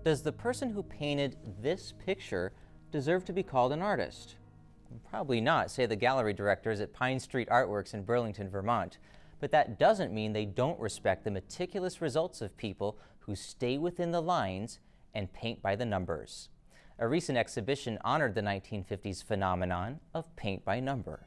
Does the person who painted this picture deserve to be called an artist? Probably not, say the gallery directors at Pine Street Artworks in Burlington, Vermont. But that doesn't mean they don't respect the meticulous results of people who stay within the lines and paint by the numbers. A recent exhibition honored the 1950s phenomenon of paint by number.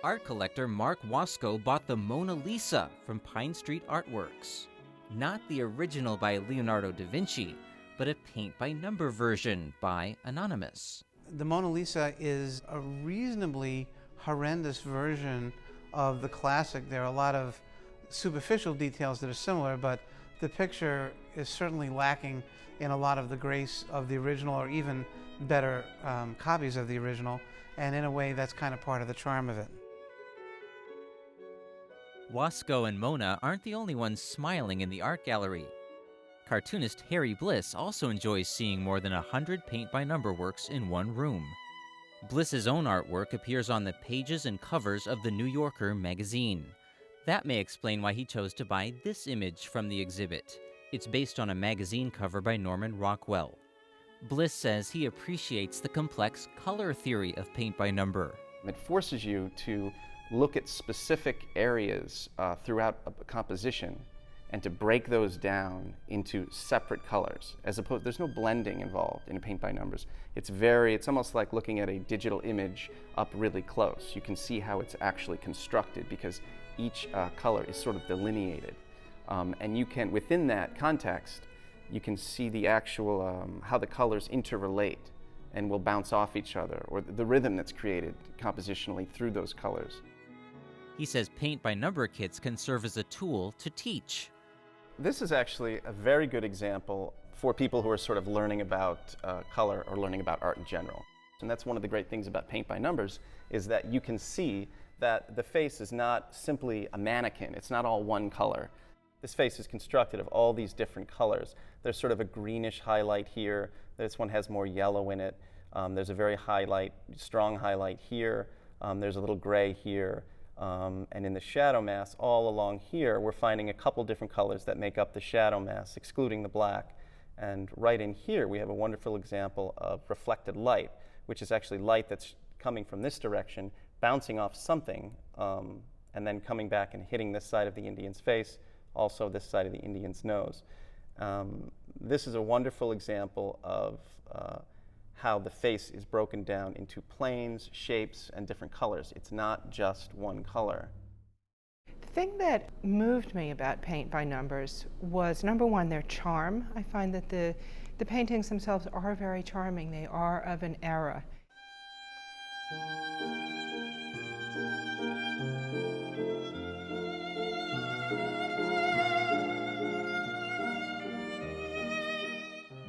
Art collector Mark Wasco bought the Mona Lisa from Pine Street Artworks. Not the original by Leonardo da Vinci, but a paint-by-number version by Anonymous. The Mona Lisa is a reasonably horrendous version of the classic. There are a lot of superficial details that are similar, but the picture is certainly lacking in a lot of the grace of the original, or even better copies of the original, and in a way that's kind of part of the charm of it. Wasco and Mona aren't the only ones smiling in the art gallery. Cartoonist Harry Bliss also enjoys seeing more than 100 paint-by-number works in one room. Bliss's own artwork appears on the pages and covers of the New Yorker magazine. That may explain why he chose to buy this image from the exhibit. It's based on a magazine cover by Norman Rockwell. Bliss says he appreciates the complex color theory of paint-by-number. It forces you to look at specific areas throughout a composition and to break those down into separate colors, as opposed, there's no blending involved in paint by numbers. It's almost like looking at a digital image up really close. You can see how it's actually constructed because each color is sort of delineated. And you can, within that context, you can see the actual, how the colors interrelate and will bounce off each other, or the rhythm that's created compositionally through those colors. He says paint-by-number kits can serve as a tool to teach. This is actually a very good example for people who are sort of learning about color or learning about art in general. And that's one of the great things about paint by numbers, is that you can see that the face is not simply a mannequin. It's not all one color. This face is constructed of all these different colors. There's sort of a greenish highlight here. This one has more yellow in it. There's a very strong highlight here. There's a little gray here. And in the shadow mass, all along here, we're finding a couple different colors that make up the shadow mass, excluding the black. And right in here, we have a wonderful example of reflected light, which is actually light that's coming from this direction, bouncing off something, and then coming back and hitting this side of the Indian's face, also this side of the Indian's nose. This is a wonderful example of how the face is broken down into planes, shapes, and different colors. It's not just one color. The thing that moved me about paint by numbers was, number one, their charm. I find that the paintings themselves are very charming. They are of an era.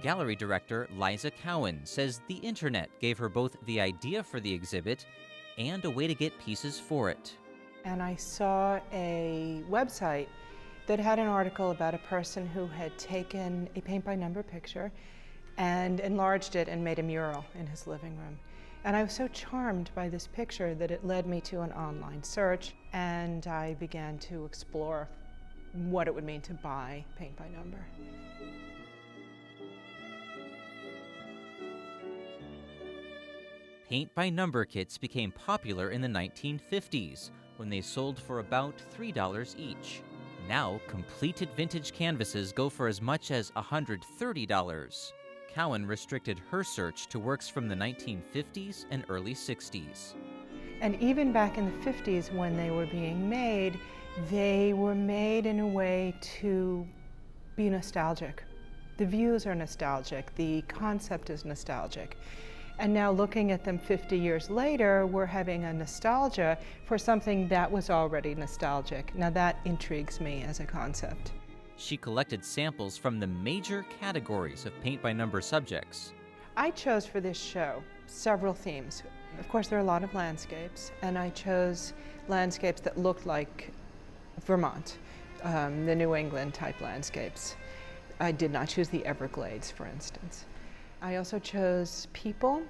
Gallery director Liza Cowan says the internet gave her both the idea for the exhibit and a way to get pieces for it. And I saw a website that had an article about a person who had taken a paint-by-number picture and enlarged it and made a mural in his living room. And I was so charmed by this picture that it led me to an online search, and I began to explore what it would mean to buy paint-by-number. Paint-by-number kits became popular in the 1950s, when they sold for about $3 each. Now, completed vintage canvases go for as much as $130. Cowan restricted her search to works from the 1950s and early 60s. And even back in the 50s, when they were made in a way to be nostalgic. The views are nostalgic, the concept is nostalgic. And now looking at them 50 years later, we're having a nostalgia for something that was already nostalgic. Now that intrigues me as a concept. She collected samples from the major categories of paint-by-number subjects. I chose for this show several themes. Of course, there are a lot of landscapes, and I chose landscapes that looked like Vermont, the New England type landscapes. I did not choose the Everglades, for instance. I also chose people,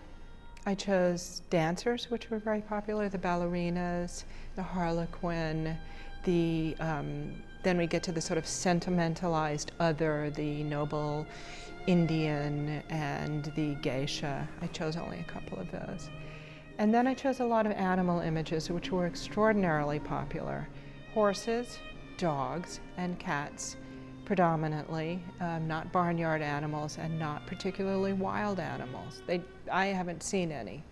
I chose dancers, which were very popular, the ballerinas, the harlequin, then we get to the sort of sentimentalized other, the noble Indian and the geisha. I chose only a couple of those. And then I chose a lot of animal images, which were extraordinarily popular. Horses, dogs, and cats, predominantly, not barnyard animals and not particularly wild animals. I haven't seen any.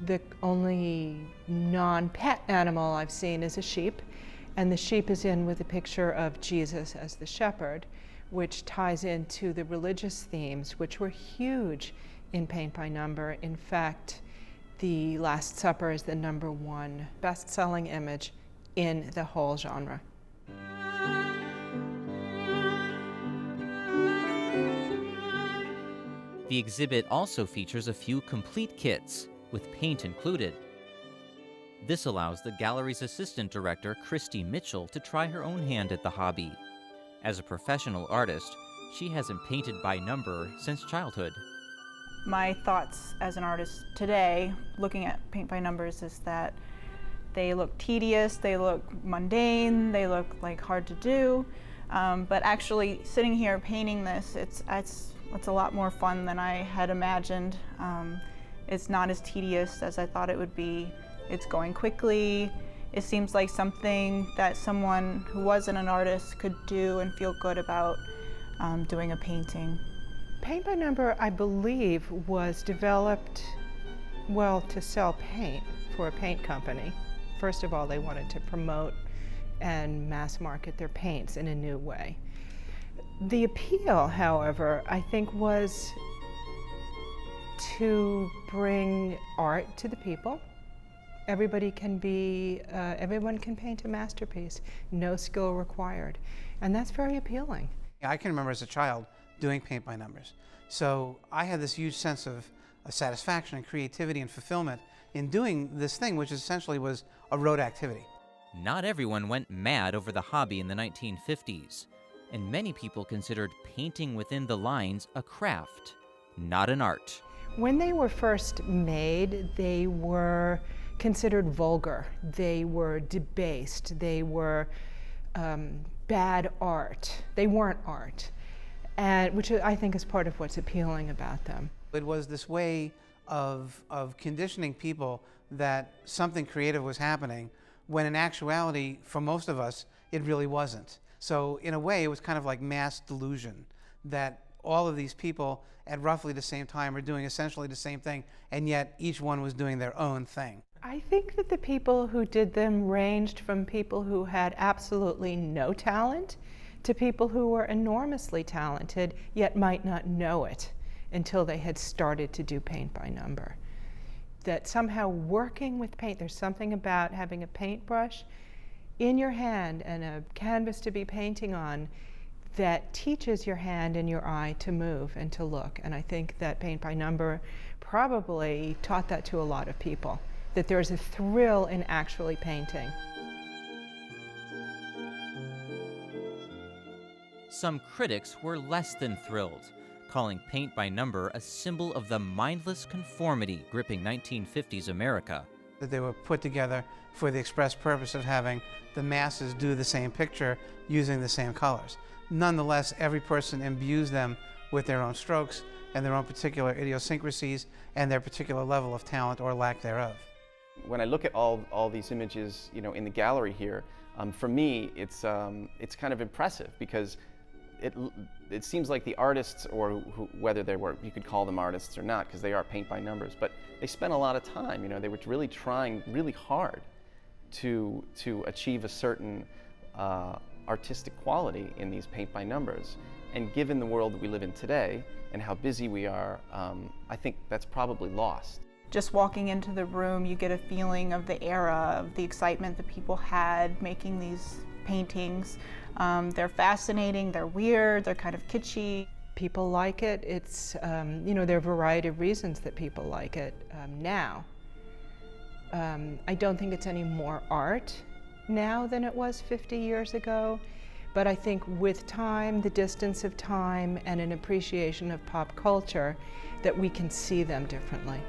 The only non-pet animal I've seen is a sheep, and the sheep is in with a picture of Jesus as the shepherd, which ties into the religious themes, which were huge in Paint by Number. In fact, the Last Supper is the #1 best-selling image in the whole genre. The exhibit also features a few complete kits, with paint included. This allows the gallery's assistant director, Christy Mitchell, to try her own hand at the hobby. As a professional artist, she hasn't painted by number since childhood. My thoughts as an artist today, looking at paint by numbers, is that they look tedious, they look mundane, they look like hard to do. But actually sitting here painting this, it's a lot more fun than I had imagined. It's not as tedious as I thought it would be. It's going quickly. It seems like something that someone who wasn't an artist could do and feel good about doing a painting. Paint by Number, I believe, was developed, well, to sell paint for a paint company. First of all, they wanted to promote and mass market their paints in a new way. The appeal, however, I think was to bring art to the people. Everyone can paint a masterpiece, no skill required, and that's very appealing. I can remember as a child doing Paint by Numbers. So I had this huge sense of satisfaction and creativity and fulfillment in doing this thing, which essentially was a road activity. Not everyone went mad over the hobby in the 1950s, and many people considered painting within the lines a craft, not an art. When they were first made, they were considered vulgar, they were debased, they were bad art. They weren't art, and which I think is part of what's appealing about them. It was this way of conditioning people that something creative was happening, when in actuality, for most of us, it really wasn't. So in a way, it was kind of like mass delusion, that all of these people at roughly the same time are doing essentially the same thing, and yet each one was doing their own thing. I think that the people who did them ranged from people who had absolutely no talent to people who were enormously talented, yet might not know it until they had started to do Paint by Number. That somehow working with paint, there's something about having a paintbrush in your hand and a canvas to be painting on that teaches your hand and your eye to move and to look. And I think that Paint by Number probably taught that to a lot of people, that there's a thrill in actually painting. Some critics were less than thrilled, calling Paint by Number a symbol of the mindless conformity gripping 1950s America. That they were put together for the express purpose of having the masses do the same picture using the same colors. Nonetheless, every person imbues them with their own strokes and their own particular idiosyncrasies and their particular level of talent or lack thereof. When I look at all these images, in the gallery here, for me, it's kind of impressive because it seems like the artists, or whether you could call them artists or not, because they are Paint by Numbers, but they spent a lot of time. They were really trying really hard to achieve a certain artistic quality in these Paint by Numbers. And given the world that we live in today and how busy we are, I think that's probably lost. Just walking into the room, you get a feeling of the era, of the excitement that people had making these paintings. They're fascinating, they're weird, they're kind of kitschy. People like it. It's, there are a variety of reasons that people like it now. I don't think it's any more art now than it was 50 years ago, but I think with time, the distance of time, and an appreciation of pop culture, that we can see them differently.